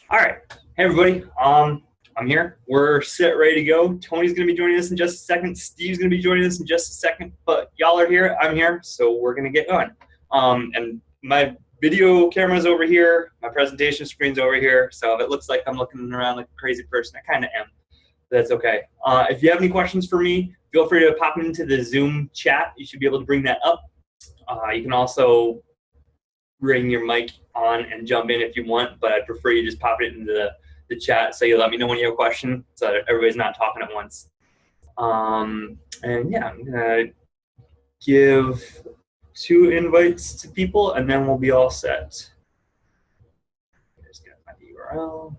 All right. Hey, everybody. I'm here. We're set, ready to go. Tony's going to be joining us in just a second. Steve's going to be joining us in just a second. But y'all are here. I'm here. So we're going to get going. And my video camera's over here. My presentation screen's over here. So if it looks like I'm looking around like a crazy person, I kind of am. That's okay. If you have any questions for me, feel free to pop into the Zoom chat. You should be able to bring that up. You can also bring your mic on and jump in if you want, but I'd prefer you just pop it into the chat so you let me know when you have a question so that everybody's not talking at once. And yeah, I'm gonna give 2 invites to people and then we'll be all set. Just get my URL.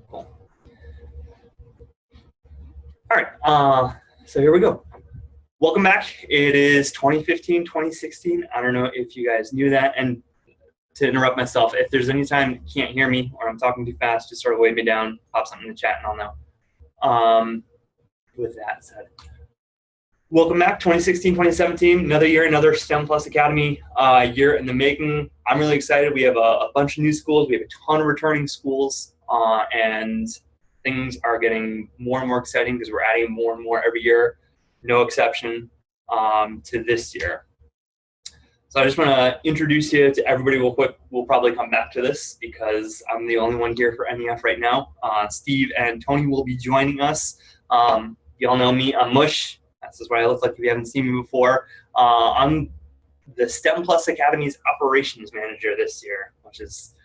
Cool. All right, so here we go. Welcome back. It is 2015, 2016. I don't know if you guys knew that. And to interrupt myself, if there's any time you can't hear me or I'm talking too fast, just sort of wave me down, pop something in the chat, and I'll know. With that said, welcome back. 2016, 2017, another year, another STEM Plus Academy year in the making. I'm really excited. We have a bunch of new schools. We have a ton of returning schools, and things are getting more and more exciting because we're adding more and more every year. No exception to this year. So I just want to introduce you to everybody real quick. We'll probably come back to this because I'm the only one here for NEF right now. Steve and Tony will be joining us. You all know me, I'm Mush. This is what I look like if you haven't seen me before. I'm the STEM Plus Academy's operations manager this year, which is,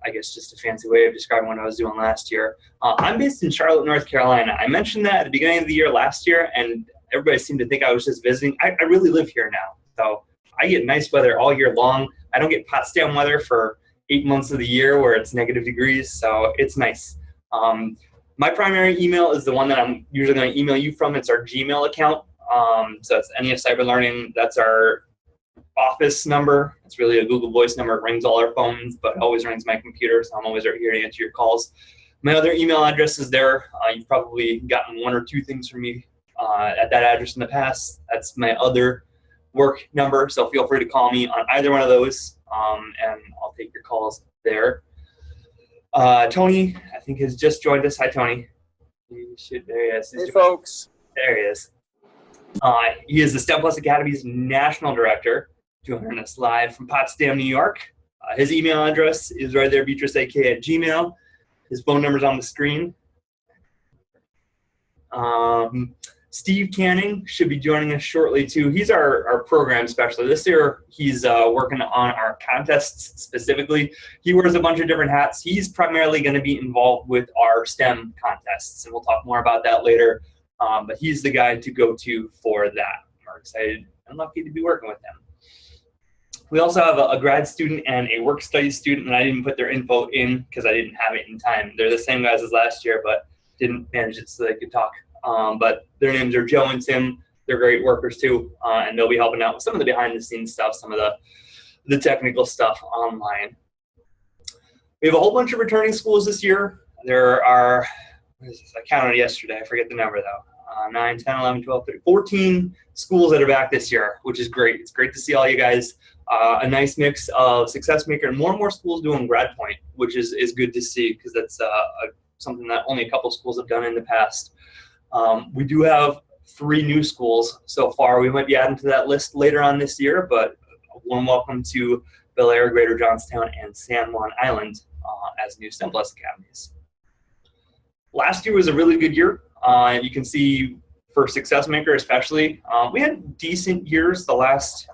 I guess, just a fancy way of describing what I was doing last year. I'm based in Charlotte, North Carolina. I mentioned that at the beginning of the year last year, and everybody seemed to think I was just visiting. I really live here now, so I get nice weather all year long. I don't get Potsdam weather for 8 months of the year where it's negative degrees, so it's nice. My primary email is the one that I'm usually going to email you from. It's our Gmail account. So it's NEF Cyber Learning. That's our office number. It's really a Google Voice number. It rings all our phones, but it always rings my computer, so I'm always right here to answer your calls. My other email address is there. You've probably gotten 1 or 2 things from me at that address in the past. That's my other work number, so feel free to call me on either one of those, and I'll take your calls there. Tony, I think, has just joined us. Hi, Tony. There he is. Hey, folks. There he is. He is the STEM Plus Academy's National Director, joining us live from Potsdam, New York. His email address is right there, beatriceak@gmail. His phone number's on the screen. Steve Canning should be joining us shortly, too. He's our program specialist. This year, he's working on our contests specifically. He wears a bunch of different hats. He's primarily going to be involved with our STEM contests, and we'll talk more about that later. But he's the guy to go to for that. We're excited and lucky to be working with him. We also have a grad student and a work studies student, and I didn't put their info in because I didn't have it in time. They're the same guys as last year, but didn't manage it so they could talk. But their names are Joe and Tim. They're great workers too, and they'll be helping out with some of the behind-the-scenes stuff, some of the technical stuff online. We have a whole bunch of returning schools this year. There are, what is this? I counted yesterday. I forget the number though. 9, 10, 11, 12, 13, 14 schools that are back this year, which is great. It's great to see all you guys. A nice mix of SuccessMaker and more schools doing GradPoint, which is good to see because that's something that only a couple schools have done in the past. We do have 3 new schools so far. We might be adding to that list later on this year, but a warm welcome to Bel Air, Greater Johnstown, and San Juan Island as new STEM Plus Academies. Last year was a really good year. You can see for SuccessMaker especially, we had decent years the last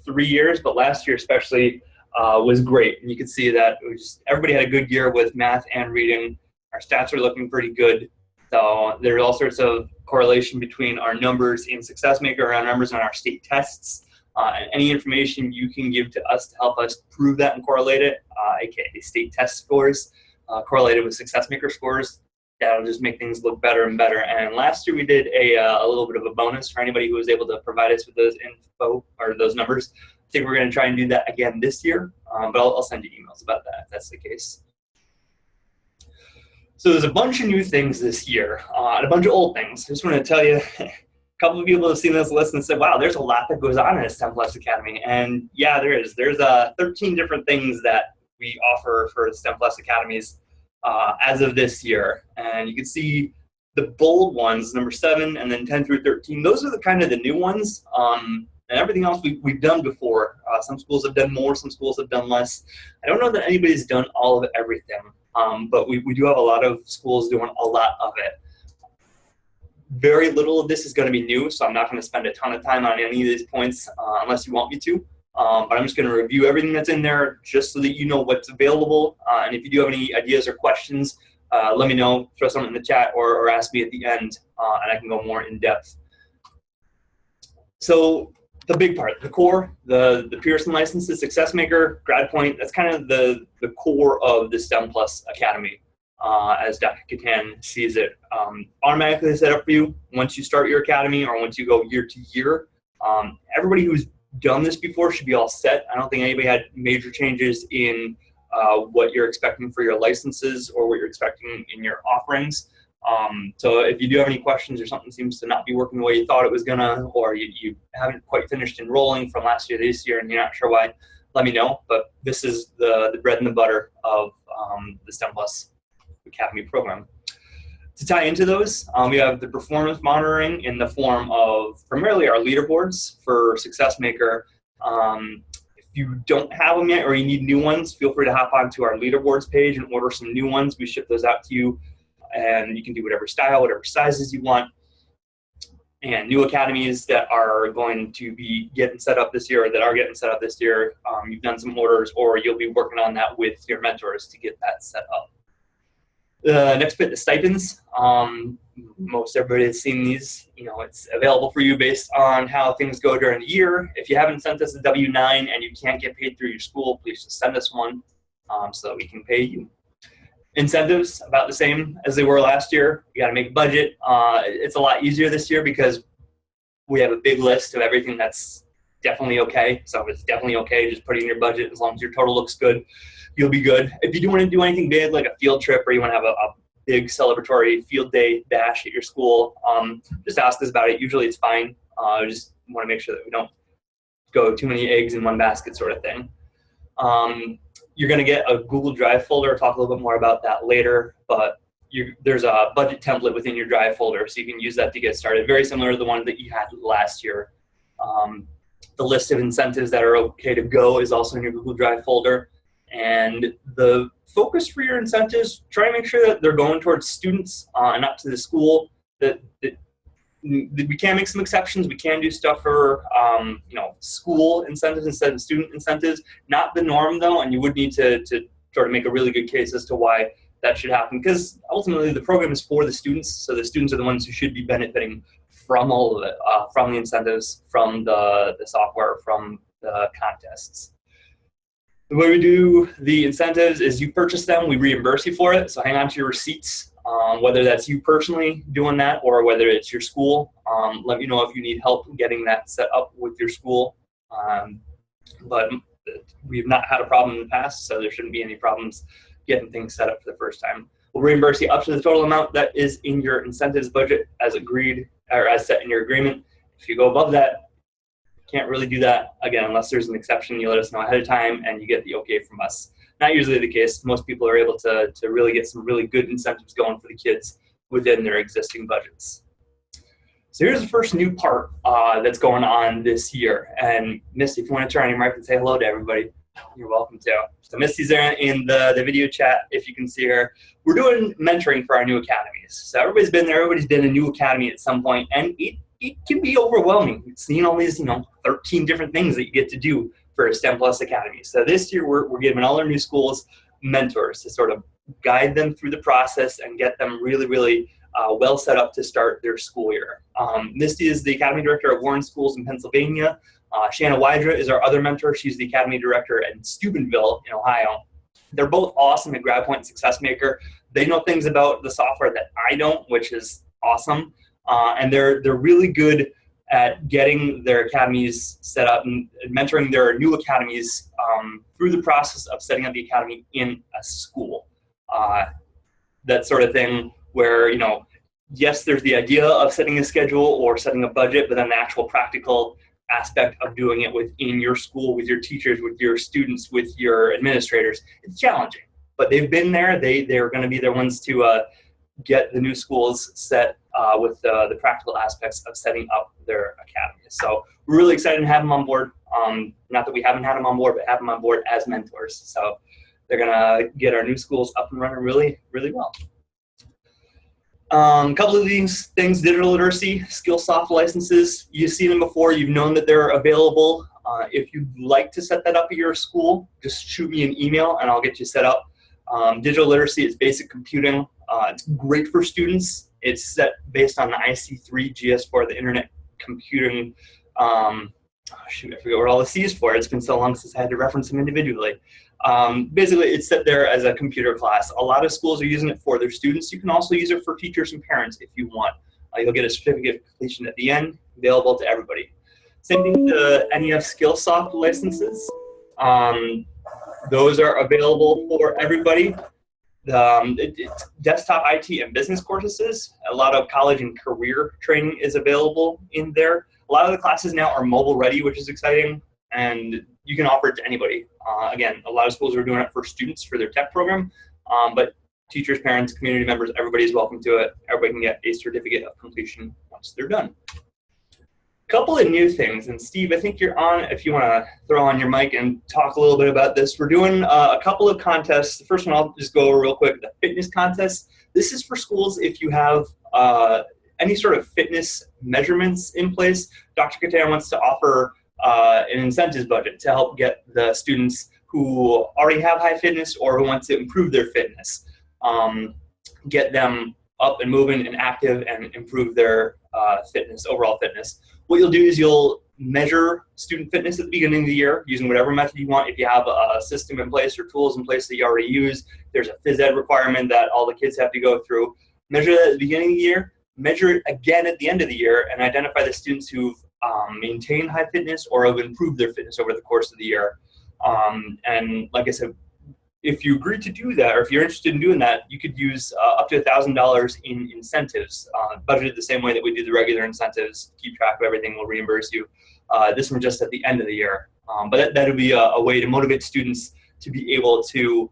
3 years, but last year especially was great. And you can see that it was everybody had a good year with math and reading. Our stats are looking pretty good. So there's all sorts of correlation between our numbers in SuccessMaker and our numbers on our state tests. And any information you can give to us to help us prove that and correlate it, aka state test scores, correlated with SuccessMaker scores, that'll just make things look better and better. And last year we did a little bit of a bonus for anybody who was able to provide us with those info or those numbers. I think we're going to try and do that again this year, but I'll send you emails about that if that's the case. So there's a bunch of new things this year, and a bunch of old things. I just want to tell you, couple of people have seen this list and said, wow, there's a lot that goes on in a STEM Plus Academy. And yeah, there is. There's 13 different things that we offer for STEM Plus Academies as of this year. And you can see the bold ones, number 7 and then 10 through 13. Those are the kind of the new ones. And everything else we've done before. Some schools have done more, some schools have done less. I don't know that anybody's done all of everything, but we do have a lot of schools doing a lot of it. Very little of this is going to be new, so I'm not going to spend a ton of time on any of these points unless you want me to. But I'm just going to review everything that's in there just so that you know what's available. And if you do have any ideas or questions, let me know, throw something in the chat or ask me at the end, and I can go more in depth. So the big part, the core, the Pearson licenses, SuccessMaker, GradPoint, that's kind of the core of the STEM Plus Academy, as Dr. Catan sees it. Automatically set up for you once you start your academy or once you go year to year. Everybody who's done this before should be all set. I don't think anybody had major changes in what you're expecting for your licenses or what you're expecting in your offerings. So if you do have any questions or something seems to not be working the way you thought it was gonna, or you haven't quite finished enrolling from last year to this year and you're not sure why, let me know. But this is the bread and the butter of the STEM Plus Academy program. To tie into those, we have the performance monitoring in the form of primarily our leaderboards for SuccessMaker. If you don't have them yet or you need new ones, feel free to hop onto our leaderboards page and order some new ones. We ship those out to you, and you can do whatever style, whatever sizes you want. And new academies that are going to be getting set up this year or that are getting set up this year, you've done some orders or you'll be working on that with your mentors to get that set up. The next bit, the stipends. Most everybody has seen these. You know, it's available for you based on how things go during the year. If you haven't sent us a W-9 and you can't get paid through your school, please just send us one so that we can pay you. Incentives, about the same as they were last year. You got to make a budget. It's a lot easier this year because we have a big list of everything that's definitely okay. So if it's definitely okay, just put it in your budget. As long as your total looks good, you'll be good. If you do want to do anything big, like a field trip, or you want to have a big celebratory field day bash at your school, just ask us about it. Usually it's fine. Just want to make sure that we don't go too many eggs in one basket sort of thing. You're going to get a Google Drive folder. I'll talk a little bit more about that later, but there's a budget template within your Drive folder, so you can use that to get started. Very similar to the one that you had last year. The list of incentives that are okay to go is also in your Google Drive folder. And the focus for your incentives, try to make sure that they're going towards students and not to the school. That we can make some exceptions. We can do stuff for school incentives instead of student incentives. Not the norm though, and you would need to sort of make a really good case as to why that should happen, because ultimately the program is for the students, so the students are the ones who should be benefiting from all of it, from the incentives, from the software, from the contests. The way we do the incentives is you purchase them, we reimburse you for it, so hang on to your receipts, whether that's you personally doing that or whether it's your school. Let me know if you need help getting that set up with your school. But we've not had a problem in the past, so there shouldn't be any problems getting things set up for the first time. We'll reimburse you up to the total amount that is in your incentives budget as agreed or as set in your agreement. If you go above that, can't really do that, again, unless there's an exception. You let us know ahead of time and you get the okay from us. Not usually the case. Most people are able to really get some really good incentives going for the kids within their existing budgets. So here's the first new part that's going on this year. And Misty, if you want to turn on your mic and say hello to everybody, you're welcome to. So Misty's there in the video chat, if you can see her. We're doing mentoring for our new academies. So everybody's been there, everybody's been in a new academy at some point, and it can be overwhelming seeing all these 13 different things that you get to do for a STEM Plus Academy. So this year we're giving all our new schools mentors to sort of guide them through the process and get them really, really well set up to start their school year. Misty is the Academy Director of Warren Schools in Pennsylvania. Shanna Wydra is our other mentor. She's the Academy Director in Steubenville in Ohio. They're both awesome at GradPoint and SuccessMaker. They know things about the software that I don't, which is awesome. And they're really good at getting their academies set up and mentoring their new academies through the process of setting up the academy in a school. That sort of thing where, yes, there's the idea of setting a schedule or setting a budget, but then the actual practical aspect of doing it within your school, with your teachers, with your students, with your administrators, it's challenging. But they've been there. They're going to be the ones to get the new schools set with the practical aspects of setting up their academies. So we're really excited to have them on board. Not that we haven't had them on board, but have them on board as mentors. So they're going to get our new schools up and running really, really well. A couple of these things: digital literacy, Skillsoft licenses. You've seen them before. You've known that they're available. If you'd like to set that up at your school, just shoot me an email and I'll get you set up. Digital literacy is basic computing. It's great for students. It's set based on the IC3 GS4, the Internet Computing. I forget what all the C is for. It's been so long since I had to reference them individually. Basically, it's set there as a computer class. A lot of schools are using it for their students. You can also use it for teachers and parents if you want. You'll get a certificate of completion at the end, available to everybody. Same thing with the NEF Skillsoft licenses. Those are available for everybody. It's desktop IT and business courses. A lot of college and career training is available in there. A lot of the classes now are mobile ready, which is exciting, and you can offer it to anybody. Again, a lot of schools are doing it for students for their tech program, but teachers, parents, community members, everybody's welcome to it. Everybody can get a certificate of completion once they're done. Couple of new things, and Steve, I think you're on if you want to throw on your mic and talk a little bit about this. We're doing a couple of contests. The first one I'll just go over real quick, the fitness contest. This is for schools if you have any sort of fitness measurements in place. Dr. Kataya wants to offer an incentives budget to help get the students who already have high fitness or who want to improve their fitness, get them up and moving and active and improve their fitness, overall fitness. What you'll do is you'll measure student fitness at the beginning of the year using whatever method you want. If you have a system in place or tools in place that you already use, there's a phys ed requirement that all the kids have to go through. Measure that at the beginning of the year, measure it again at the end of the year, and identify the students who've maintained high fitness or have improved their fitness over the course of the year. And like I said, if you agree to do that, or if you're interested in doing that, you could use up to $1,000 in incentives, budgeted the same way that we do the regular incentives. Keep track of everything, we'll reimburse you. This one just at the end of the year. But that would be a way to motivate students to be able to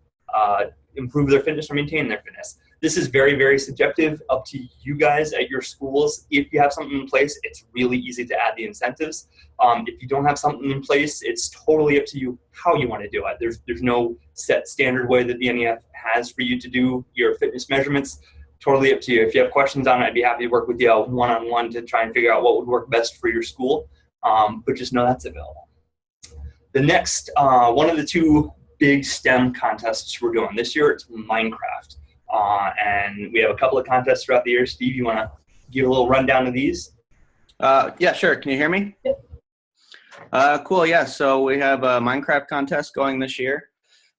improve their fitness or maintain their fitness. This is very, very subjective, up to you guys at your schools. If you have something in place, it's really easy to add the incentives. If you don't have something in place, it's totally up to you how you want to do it. There's no set standard way that the NEF has for you to do your fitness measurements. Totally up to you. If you have questions on it, I'd be happy to work with you one-on-one to try and figure out what would work best for your school. But just know that's available. The next, one of the two big STEM contests we're doing this year, it's Minecraft. And we have a couple of contests throughout the year. Steve, you want to give a little rundown of these? Yeah, sure. Can you hear me? Yep. Cool, yeah. So we have a Minecraft contest going this year.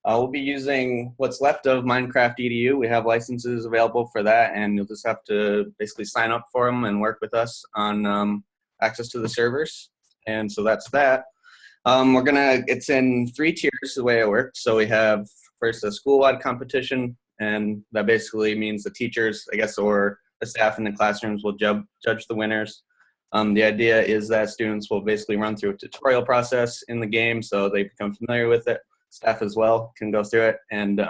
We'll be using what's left of Minecraft EDU. We have licenses available for that, and you'll just have to basically sign up for them and work with us on access to the servers. And so that's that. It's in 3 tiers the way it works. So we have first a school-wide competition, and that basically means the teachers, I guess, or the staff in the classrooms will judge the winners. The idea is that students will basically run through a tutorial process in the game so they become familiar with it. Staff as well can go through it. And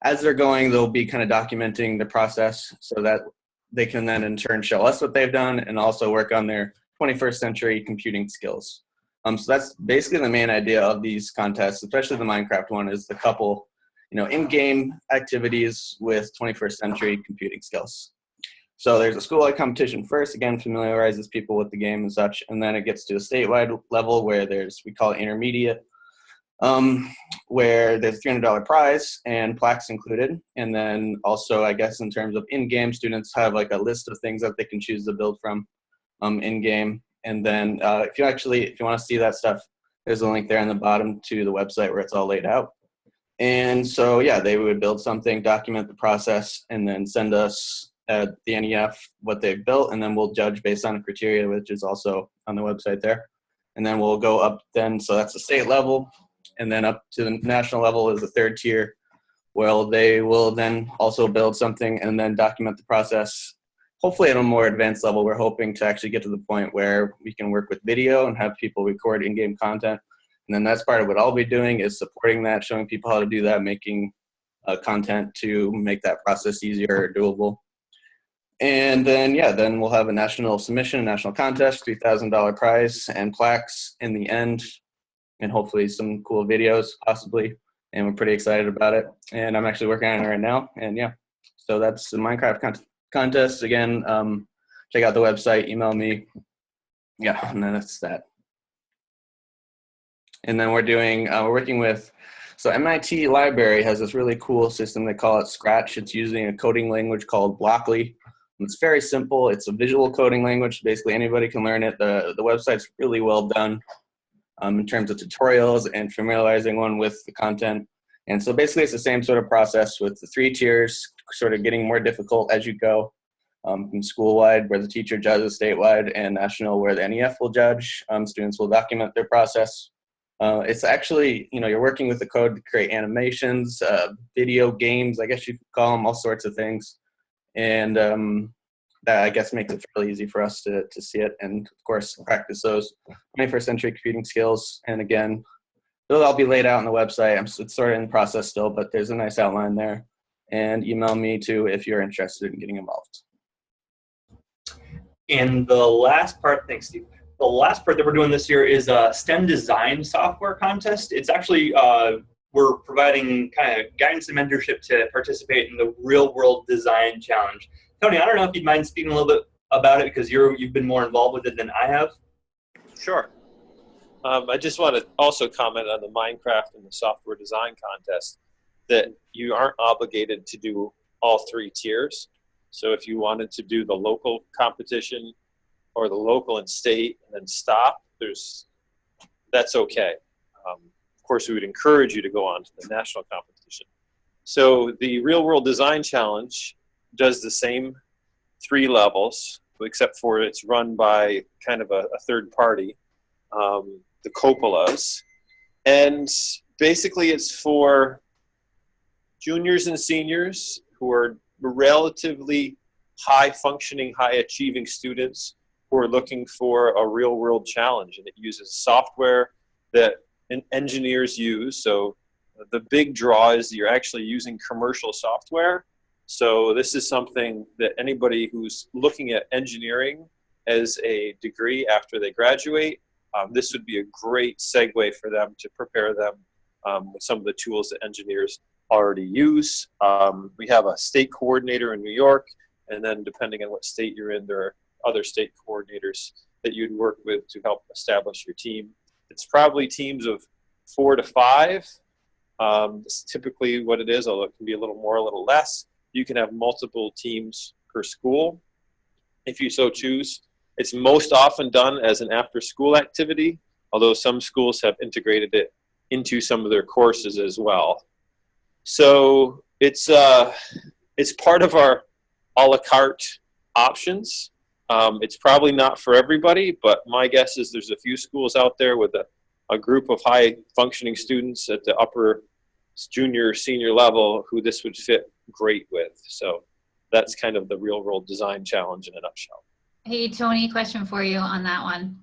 as they're going, they'll be kind of documenting the process so that they can then in turn show us what they've done and also work on their 21st century computing skills. So that's basically the main idea of these contests, especially the Minecraft one, is the couple in-game activities with 21st century computing skills. So there's a school-wide competition first, again, familiarizes people with the game and such, and then it gets to a statewide level where we call it intermediate, where there's a $300 prize and plaques included. And then also, I guess, in terms of in-game, students have like a list of things that they can choose to build from in-game. And then if you want to see that stuff, there's a link there on the bottom to the website where it's all laid out. And so, yeah, they would build something, document the process, and then send us at the NEF what they've built, and then we'll judge based on a criteria, which is also on the website there. And then we'll go up then, so that's the state level, and then up to the national level is the 3rd tier, where they will then also build something and then document the process hopefully at a more advanced level, we're hoping to actually get to the point where we can work with video and have people record in-game content. And then that's part of what I'll be doing, is supporting that, showing people how to do that, making content to make that process easier or doable. And then, then we'll have a national submission, a national contest, $3,000 prize, and plaques in the end, and hopefully some cool videos possibly. And we're pretty excited about it. And I'm actually working on it right now. And so that's the Minecraft contest. Again, check out the website, email me. And then that's that. And then we're working with, so MIT Library has this really cool system. They call it Scratch. It's using a coding language called Blockly. It's very simple. It's a visual coding language. Basically, anybody can learn it. The website's really well done in terms of tutorials and familiarizing one with the content. And so basically, it's the same sort of process with the 3 tiers, sort of getting more difficult as you go. From school-wide, where the teacher judges, statewide, and national, where the NEF will judge. Students will document their process. It's actually, you're working with the code to create animations, video games, I guess you could call them, all sorts of things. And that, I guess, makes it fairly easy for us to see it and, of course, practice those 21st century computing skills. And again, it'll all be laid out on the website. It's sort of in process still, but there's a nice outline there. And email me, too, if you're interested in getting involved. And the last part, thanks, Steve. The last part that we're doing this year is a STEM design software contest. It's actually, we're providing kind of guidance and mentorship to participate in the real world design challenge. Tony, I don't know if you'd mind speaking a little bit about it, because you've been more involved with it than I have. Sure. I just want to also comment on the Minecraft and the software design contest, that you aren't obligated to do all 3 tiers. So if you wanted to do the local competition or the local and state and then stop, that's okay. Of course, we would encourage you to go on to the national competition. So the Real World Design Challenge does the same 3 levels, except for it's run by kind of a third party, the Coppolas. And basically it's for juniors and seniors who are relatively high-functioning, high-achieving students who are looking for a real-world challenge. And it uses software that engineers use. So the big draw is you're actually using commercial software. So this is something that anybody who's looking at engineering as a degree after they graduate, this would be a great segue for them to prepare them with some of the tools that engineers already use. We have a state coordinator in New York, and then depending on what state you're in, there are other state coordinators that you'd work with to help establish your team. It's probably teams of 4 to 5. This is typically what it is, although it can be a little more, a little less. You can have multiple teams per school if you so choose. It's most often done as an after-school activity, although some schools have integrated it into some of their courses as well. So it's part of our a la carte options. It's probably not for everybody, but my guess is there's a few schools out there with a group of high functioning students at the upper junior, senior level who this would fit great with. So that's kind of the Real World Design Challenge in a nutshell. Hey, Tony, question for you on that one.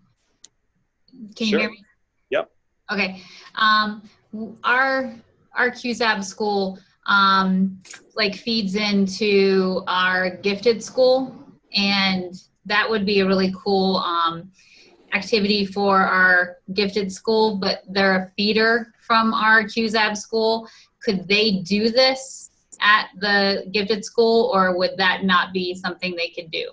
Can you hear me? Yep. Okay. Our QSAB school feeds into our gifted school, and that would be a really cool activity for our gifted school, but they're a feeder from our QSAB school. Could they do this at the gifted school, or would that not be something they could do?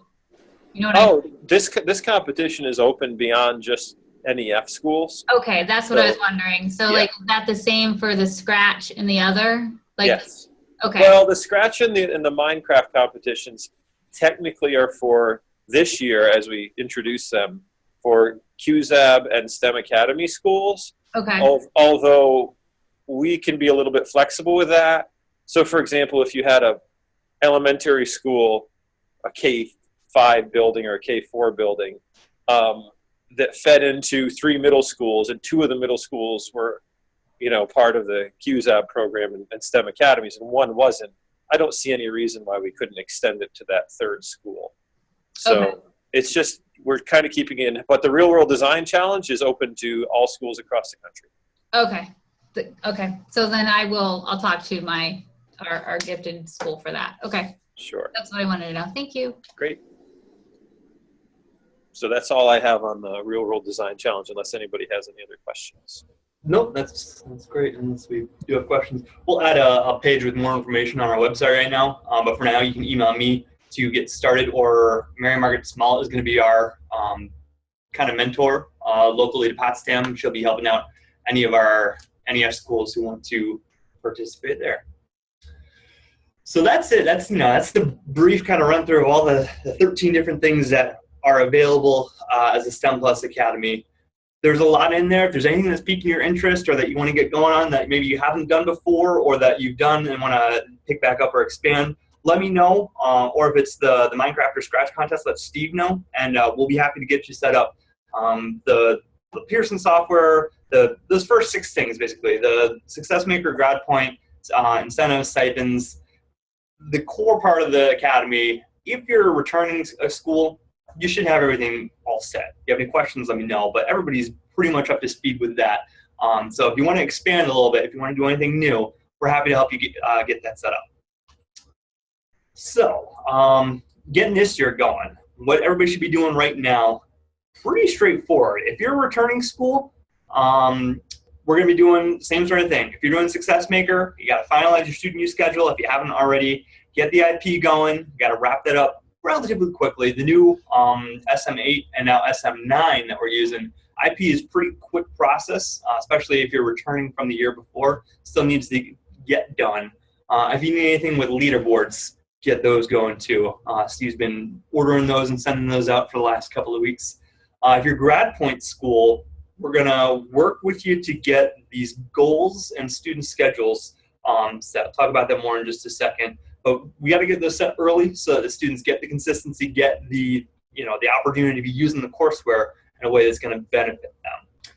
You know what I mean? This competition is open beyond just NEF schools. Okay, that's what I was wondering. So, is that the same for the Scratch and the other? Yes. Okay. Well, the Scratch and the Minecraft competitions technically are for this year, as we introduce them, for QSAB and STEM Academy schools. Okay. Although we can be a little bit flexible with that. So, for example, if you had a elementary school, a K-5 building or a K-4 building, that fed into 3 middle schools, and 2 of the middle schools were, part of the QSAB program and STEM Academies, and 1 wasn't. I don't see any reason why we couldn't extend it to that 3rd school. So Okay. it's just, we're kind of keeping it in, but the Real World Design Challenge is open to all schools across the country. Okay. Okay. So then I'll talk to our gifted school for that. Okay. Sure. That's what I wanted to know. Thank you. Great. So that's all I have on the Real World Design Challenge, unless anybody has any other questions. Nope, that's great. Unless we do have questions, we'll add a page with more information on our website right now. But for now, you can email me to get started, or Mary Margaret Small is going to be our kind of mentor locally to Potsdam. She'll be helping out any of our NES schools who want to participate there. So that's it. That's the brief kind of run through of all the 13 different things that are available as a STEM Plus Academy. There's a lot in there. If there's anything that's piquing your interest or that you want to get going on that maybe you haven't done before or that you've done and want to pick back up or expand, let me know. Or if it's the Minecraft or Scratch contest, let Steve know, and we'll be happy to get you set up. The Pearson software, those first 6 things basically, the SuccessMaker, GradPoint, incentives, stipends, the core part of the academy. If you're returning a school, you should have everything all set. If you have any questions, let me know, but everybody's pretty much up to speed with that. So if you want to expand a little bit, if you want to do anything new, we're happy to help you get that set up. So getting this year going, what everybody should be doing right now, pretty straightforward. If you're a returning school, we're going to be doing the same sort of thing. If you're doing SuccessMaker, you got to finalize your student use schedule. If you haven't already, get the IP going. You got to wrap that up relatively quickly. The new SM8 and now SM9 that we're using, IP is pretty quick process, especially if you're returning from the year before. Still needs to get done. If you need anything with leaderboards, get those going too. Steve's been ordering those and sending those out for the last couple of weeks. If you're GradPoint school, we're going to work with you to get these goals and student schedules set. I'll talk about that more in just a second. But we got to get those set early so that the students get the consistency, get the opportunity to be using the courseware in a way that's going to benefit them.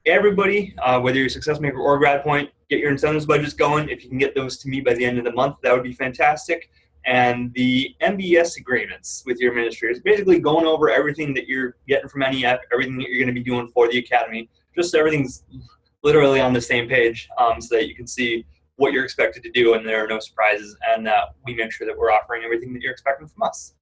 Everybody, whether you're SuccessMaker or GradPoint, get your incentives budgets going. If you can get those to me by the end of the month, that would be fantastic. And the MBS agreements with your administrators, basically going over everything that you're getting from NEF, everything that you're going to be doing for the academy, just so everything's literally on the same page, so that you can see what you're expected to do and there are no surprises, and we make sure that we're offering everything that you're expecting from us.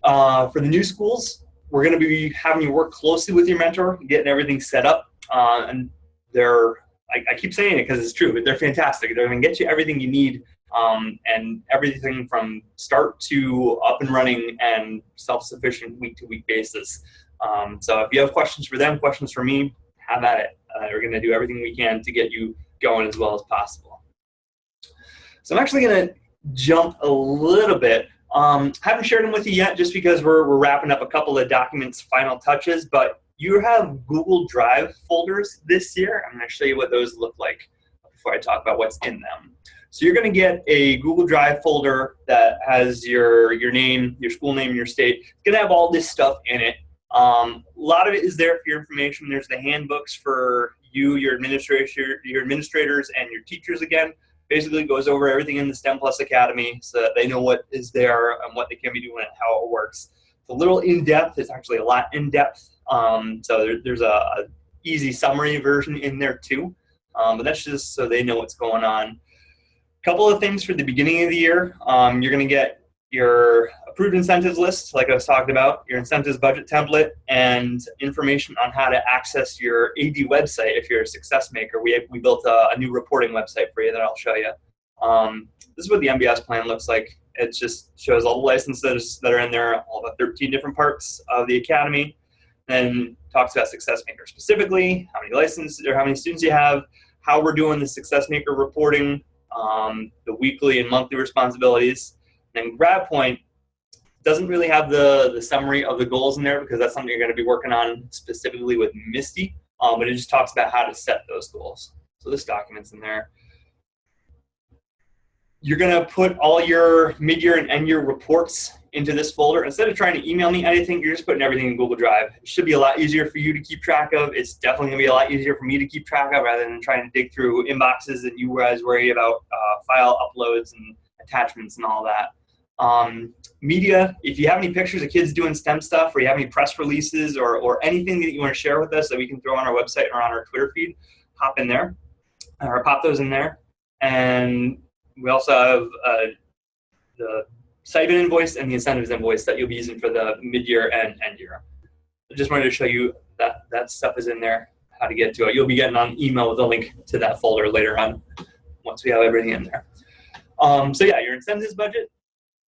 For the new schools, we're going to be having you work closely with your mentor, getting everything set up, and I keep saying it because it's true, but they're fantastic. They're going to get you everything you need, and everything from start to up and running and self-sufficient week-to-week basis. So if you have questions for them, questions for me, have at it. We're going to do everything we can to get you going as well as possible. So I'm actually going to jump a little bit. Haven't shared them with you yet just because we're wrapping up a couple of documents' final touches, but you have Google Drive folders this year. I'm going to show you what those look like before I talk about what's in them. So you're going to get a Google Drive folder that has your name, your school name, your state. It's going to have all this stuff in it. A lot of it is there for your information. There's the handbooks for you, your administrators, and your teachers again. Basically goes over everything in the STEM Plus Academy so that they know what is there and what they can be doing and how it works. It's a little in-depth. It's actually a lot in-depth. So there's a easy summary version in there too. But that's just so they know what's going on. A couple of things for the beginning of the year. You're going to get your approved incentives list, like I was talking about, your incentives budget template, and information on how to access your AD website if you're a SuccessMaker. We built a new reporting website for you that I'll show you. This is what the MBS plan looks like. It just shows all the licenses that are in there, all the 13 different parts of the academy, and talks about SuccessMaker specifically, how many licenses or how many students you have, how we're doing the SuccessMaker reporting, the weekly and monthly responsibilities. And GradPoint doesn't really have the summary of the goals in there because that's something you're going to be working on specifically with Misty, but it just talks about how to set those goals. So this document's in there. You're going to put all your mid-year and end-year reports into this folder. Instead of trying to email me anything, you're just putting everything in Google Drive. It should be a lot easier for you to keep track of. It's definitely going to be a lot easier for me to keep track of rather than trying to dig through inboxes and you guys worry about file uploads and attachments and all that. Media, if you have any pictures of kids doing STEM stuff, or you have any press releases or anything that you want to share with us that we can throw on our website or on our Twitter feed, hop in there, or pop those in there. And we also have the stipend invoice and the incentives invoice that you'll be using for the mid-year and end-year. I just wanted to show you that stuff is in there, how to get to it. You'll be getting an email with a link to that folder later on once we have everything in there. So yeah, your incentives budget,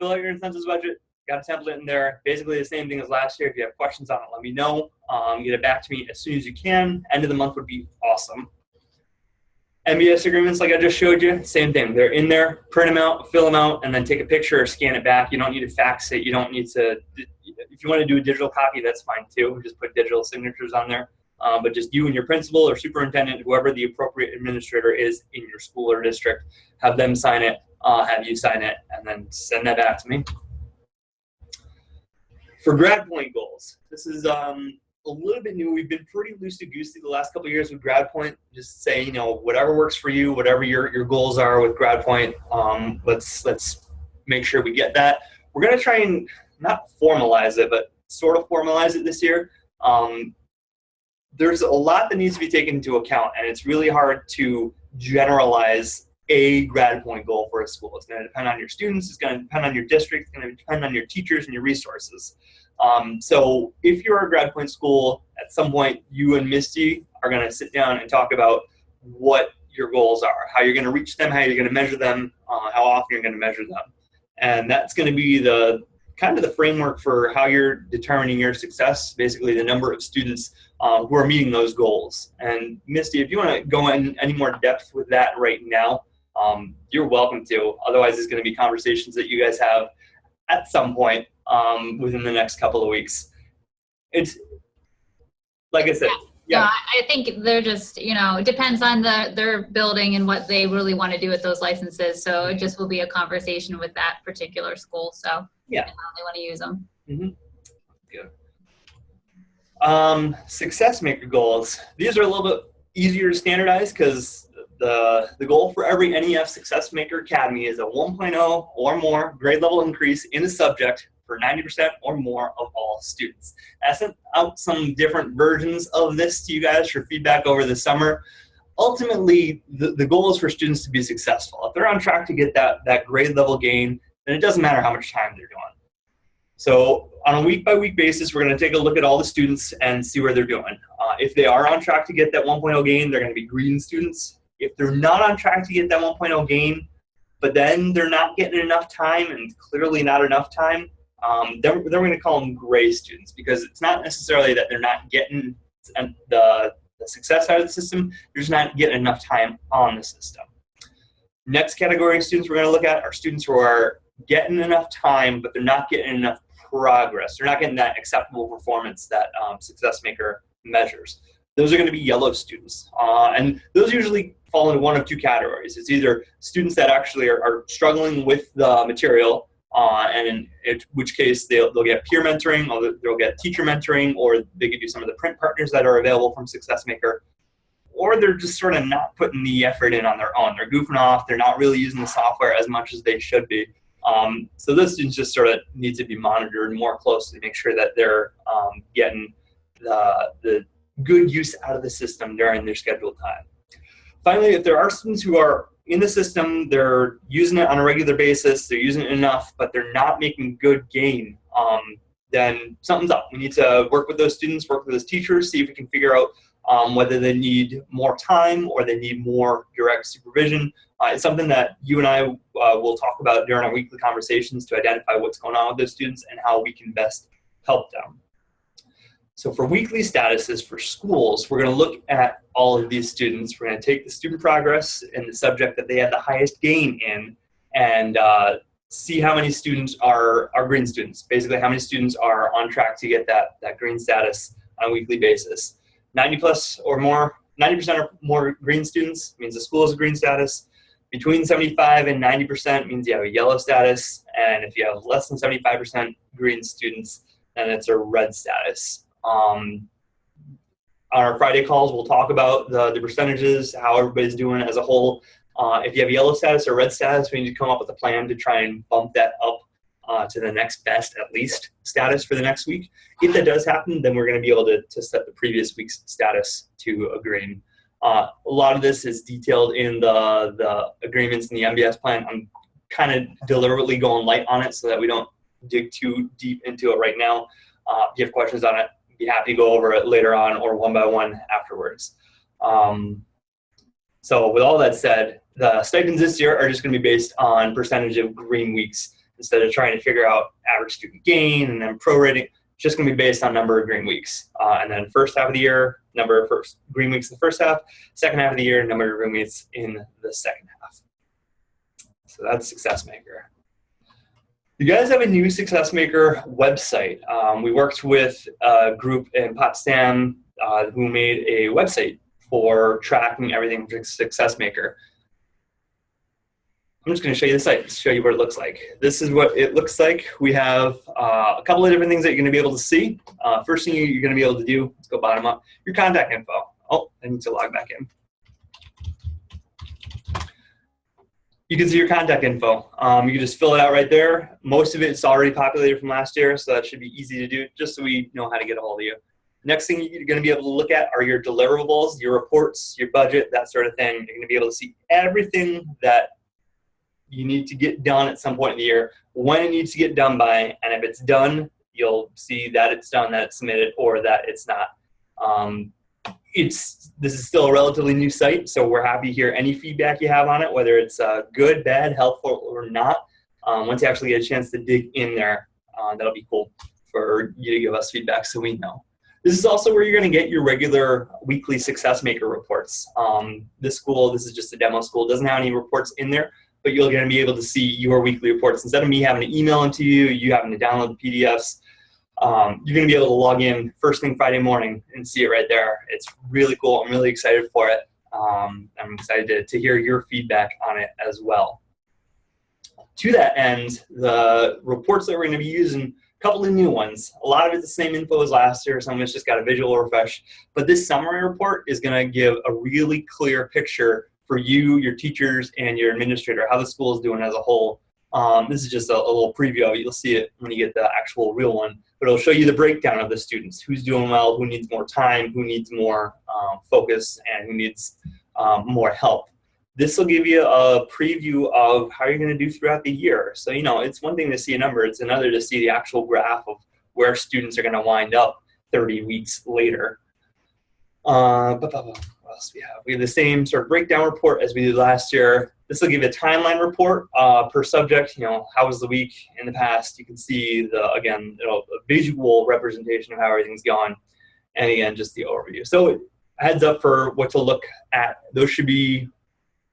fill out your incentives budget, got a template in there. Basically the same thing as last year. If you have questions on it, let me know. Get it back to me as soon as you can. End of the month would be awesome. MBS agreements, like I just showed you, same thing. They're in there, print them out, fill them out, and then take a picture or scan it back. You don't need to fax it. You don't need to, if you want to do a digital copy, that's fine too. Just put digital signatures on there. But just you and your principal or superintendent, whoever the appropriate administrator is in your school or district, have them sign it, have you sign it, and then send that back to me. For GradPoint goals, this is a little bit new. We've been pretty loosey-goosey the last couple of years with GradPoint. Just say, whatever works for you, whatever your goals are with GradPoint, let's make sure we get that. We're going to try and not formalize it, but sort of formalize it this year. There's a lot that needs to be taken into account, and it's really hard to generalize a GradPoint goal for a school. It's going to depend on your students, it's going to depend on your district, it's going to depend on your teachers and your resources. So if you're a GradPoint school, at some point you and Misty are going to sit down and talk about what your goals are, how you're going to reach them, how you're going to measure them, how often you're going to measure them. And that's going to be the kind of the framework for how you're determining your success, basically the number of students who are meeting those goals. And Misty, if you want to go in any more depth with that right now, you're welcome to. Otherwise, it's going to be conversations that you guys have at some point within the next couple of weeks. It's like I said. Yeah. No, I think they're just, it depends on their building and what they really want to do with those licenses. So it just will be a conversation with that particular school. So yeah, how they want to use them. Mm-hmm. Good. SuccessMaker goals. These are a little bit easier to standardize because the goal for every NEF SuccessMaker Academy is a 1.0 or more grade level increase in a subject for 90% or more of all students. I sent out some different versions of this to you guys for feedback over the summer. Ultimately, the goal is for students to be successful. If they're on track to get that grade level gain, then it doesn't matter how much time they're doing. So on a week-by-week basis, we're going to take a look at all the students and see where they're doing. If they are on track to get that 1.0 gain, they're going to be green students. If they're not on track to get that 1.0 gain, but then they're not getting enough time and clearly not enough time, then we're going to call them gray students, because it's not necessarily that they're not getting the success out of the system, they're just not getting enough time on the system. Next category of students we're going to look at are students who are getting enough time, but they're not getting enough progress. They're not getting that acceptable performance that SuccessMaker measures. Those are going to be yellow students. And those usually fall into one of two categories. It's either students that actually are struggling with the material, and in which case they'll get peer mentoring, or they'll get teacher mentoring, or they could do some of the print partners that are available from SuccessMaker, or they're just sort of not putting the effort in on their own. They're goofing off. They're not really using the software as much as they should be. So those students just sort of need to be monitored more closely, make sure that they're getting the good use out of the system during their scheduled time. Finally, if there are students who are in the system, they're using it on a regular basis, they're using it enough, but they're not making good gain, then something's up. We need to work with those students, work with those teachers, see if we can figure out whether they need more time or they need more direct supervision. It's something that you and I will talk about during our weekly conversations to identify what's going on with those students and how we can best help them. So for weekly statuses for schools, we're going to look at all of these students. We're going to take the student progress in the subject that they had the highest gain in and see how many students are green students. Basically, how many students are on track to get that green status on a weekly basis. 90% or more green students means the school has a green status. Between 75 and 90% means you have a yellow status. And if you have less than 75% green students, then it's a red status. On our Friday calls, we'll talk about the percentages, how everybody's doing as a whole. If you have yellow status or red status, we need to come up with a plan to try and bump that up to the next best, at least, status for the next week. If that does happen, then we're going to be able to set the previous week's status to a grade. A lot of this is detailed in the agreements in the MBS plan. I'm kind of deliberately going light on it so that we don't dig too deep into it right now. If you have questions on it, I'd be happy to go over it later on or one by one afterwards. So with all that said, the stipends this year are just going to be based on percentage of green weeks instead of trying to figure out average student gain and then prorating. It's just going to be based on number of green weeks. And then first half of the year, number of green weeks in the first half, second half of the year, number of green weeks in the second half. So that's SuccessMaker. You guys have a new SuccessMaker website. We worked with a group in Potsdam who made a website for tracking everything for SuccessMaker. I'm just going to show you the site, show you what it looks like. This is what it looks like. We have a couple of different things that you're going to be able to see. First thing you're going to be able to do, let's go bottom up, your contact info. Oh, I need to log back in. You can see your contact info. You can just fill it out right there. Most of it's already populated from last year, so that should be easy to do, just so we know how to get a hold of you. Next thing you're going to be able to look at are your deliverables, your reports, your budget, that sort of thing. You're going to be able to see everything that you need to get done at some point in the year, when it needs to get done by, and if it's done, you'll see that it's done, that it's submitted, or that it's not. This is still a relatively new site, so we're happy to hear any feedback you have on it, whether it's good, bad, helpful, or not. Once you actually get a chance to dig in there, that'll be cool for you to give us feedback so we know. This is also where you're going to get your regular weekly SuccessMaker reports. This school, this is just a demo school, doesn't have any reports in there, but you're going to be able to see your weekly reports. Instead of me having to email them to you, you having to download the PDFs, you're going to be able to log in first thing Friday morning and see it right there. It's really cool. I'm really excited for it. I'm excited to hear your feedback on it as well. To that end, the reports that we're going to be using, a couple of new ones. A lot of it's the same info as last year. Some of it's just got a visual refresh. But this summary report is going to give a really clear picture for you, your teachers, and your administrator, how the school is doing as a whole. This is just a little preview of it. You'll see it when you get the actual real one. But it'll show you the breakdown of the students, who's doing well, who needs more time, who needs more focus, and who needs more help. This will give you a preview of how you're going to do throughout the year. So, you know, it's one thing to see a number. It's another to see the actual graph of where students are going to wind up 30 weeks later. What else do we have? We have the same sort of breakdown report as we did last year. This will give you a timeline report per subject. You know, how was the week in the past? You can see again, a visual representation of how everything's gone, and again, just the overview. So, heads up for what to look at. Those should be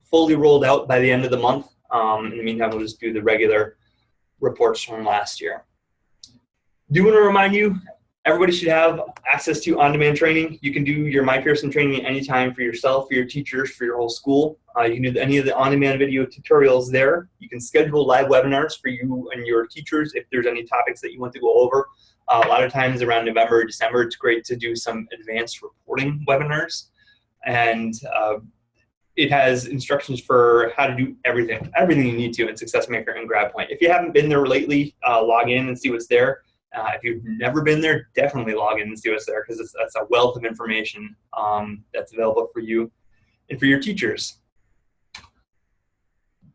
fully rolled out by the end of the month. In the meantime, we'll just do the regular reports from last year. Do want to remind you, everybody should have access to on-demand training. You can do your Pearson training anytime for yourself, for your teachers, for your whole school. You can do any of the on-demand video tutorials there. You can schedule live webinars for you and your teachers if there's any topics that you want to go over. A lot of times around November or December, it's great to do some advanced reporting webinars. And it has instructions for how to do everything you need to in SuccessMaker and GradPoint. If you haven't been there lately, log in and see what's there. If you've never been there, definitely log in and see what's there, because that's a wealth of information that's available for you and for your teachers.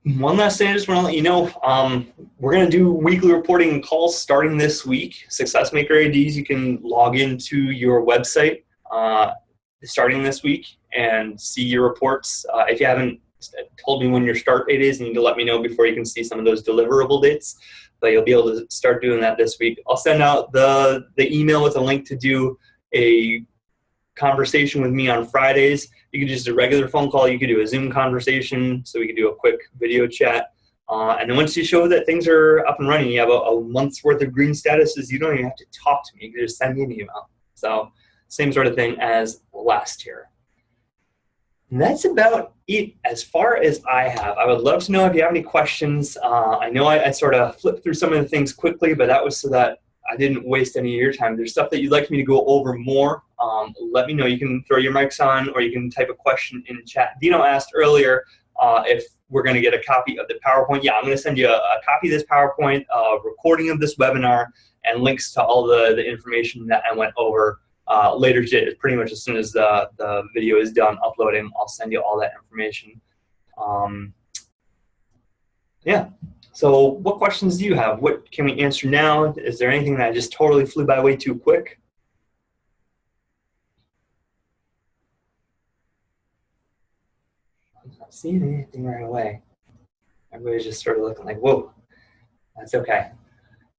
One last thing I just want to let you know, we're going to do weekly reporting calls starting this week. SuccessMaker ADs, you can log into your website starting this week and see your reports. If you haven't told me when your start date is, you need to let me know before you can see some of those deliverable dates. But you'll be able to start doing that this week. I'll send out the email with a link to do a conversation with me on Fridays. You can just do a regular phone call. You could do a Zoom conversation, so we could do a quick video chat. And then once you show that things are up and running, you have a month's worth of green statuses, you don't even have to talk to me. You can just send me an email. So same sort of thing as last year. And that's about it as far as I have. I would love to know if you have any questions. I know I sort of flipped through some of the things quickly, but that was so that I didn't waste any of your time. There's stuff that you'd like me to go over more. Let me know. You can throw your mics on, or you can type a question in chat. Dino asked earlier, if we're going to get a copy of the PowerPoint. Yeah, I'm going to send you a copy of this PowerPoint, a recording of this webinar, and links to all the information that I went over later today. Pretty much as soon as the video is done uploading, I'll send you all that information. Yeah. So what questions do you have? What can we answer now? Is there anything that I just totally flew by way too quick? I'm not seeing anything right away. Everybody's just sort of looking like, whoa, that's okay.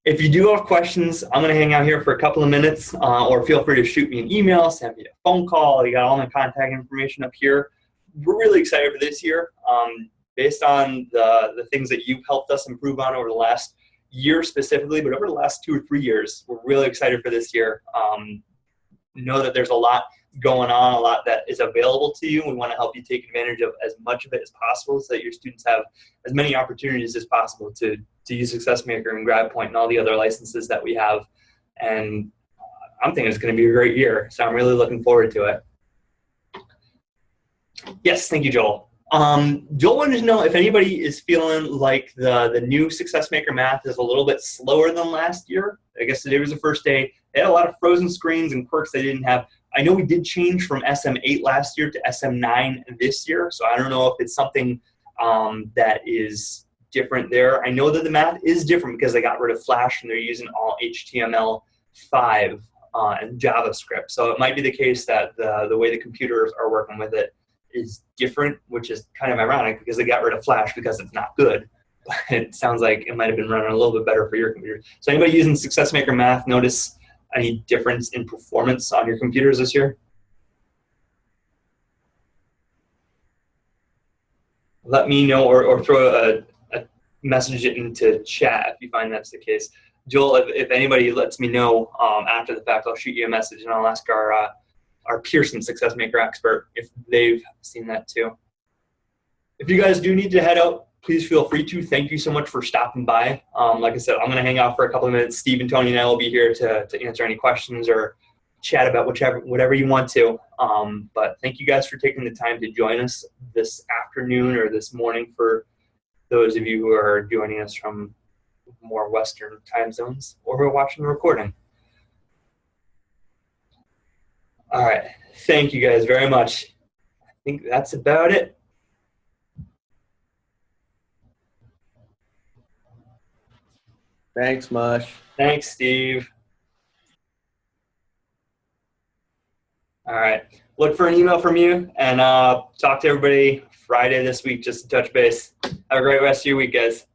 If you do have questions, I'm going to hang out here for a couple of minutes, or feel free to shoot me an email, send me a phone call. You got all my contact information up here. We're really excited for this year. Based on the things that you've helped us improve on over the last year specifically, but over the last 2 or 3 years, we're really excited for this year. Know that there's a lot going on, a lot that is available to you. We want to help you take advantage of as much of it as possible so that your students have as many opportunities as possible to use SuccessMaker and GradPoint and all the other licenses that we have. And I'm thinking it's going to be a great year, so I'm really looking forward to it. Yes, thank you, Joel. Joel wanted to know if anybody is feeling like the new SuccessMaker math is a little bit slower than last year. I guess today was the first day. They had a lot of frozen screens and quirks they didn't have. I know we did change from SM8 last year to SM9 this year, so I don't know if it's something that is different there. I know that the math is different because they got rid of Flash and they're using all HTML5 and JavaScript. So it might be the case that the way the computers are working with it is different, which is kind of ironic because they got rid of Flash because it's not good. It sounds like it might have been running a little bit better for your computer. So anybody using SuccessMaker Math notice any difference in performance on your computers this year? Let me know, or throw a message into chat if you find that's the case. Joel, if anybody lets me know after the fact, I'll shoot you a message and I'll ask our Pearson SuccessMaker expert if they've seen that too. If you guys do need to head out, please feel free to. Thank you so much for stopping by. Like I said, I'm going to hang out for a couple of minutes. Steve and Tony and I will be here to answer any questions or chat about whatever you want to. But thank you guys for taking the time to join us this afternoon or this morning for those of you who are joining us from more Western time zones or who are watching the recording. All right. Thank you guys very much. I think that's about it. Thanks, Mush. Thanks, Steve. All right. Look for an email from you and talk to everybody Friday this week just to touch base. Have a great rest of your week, guys.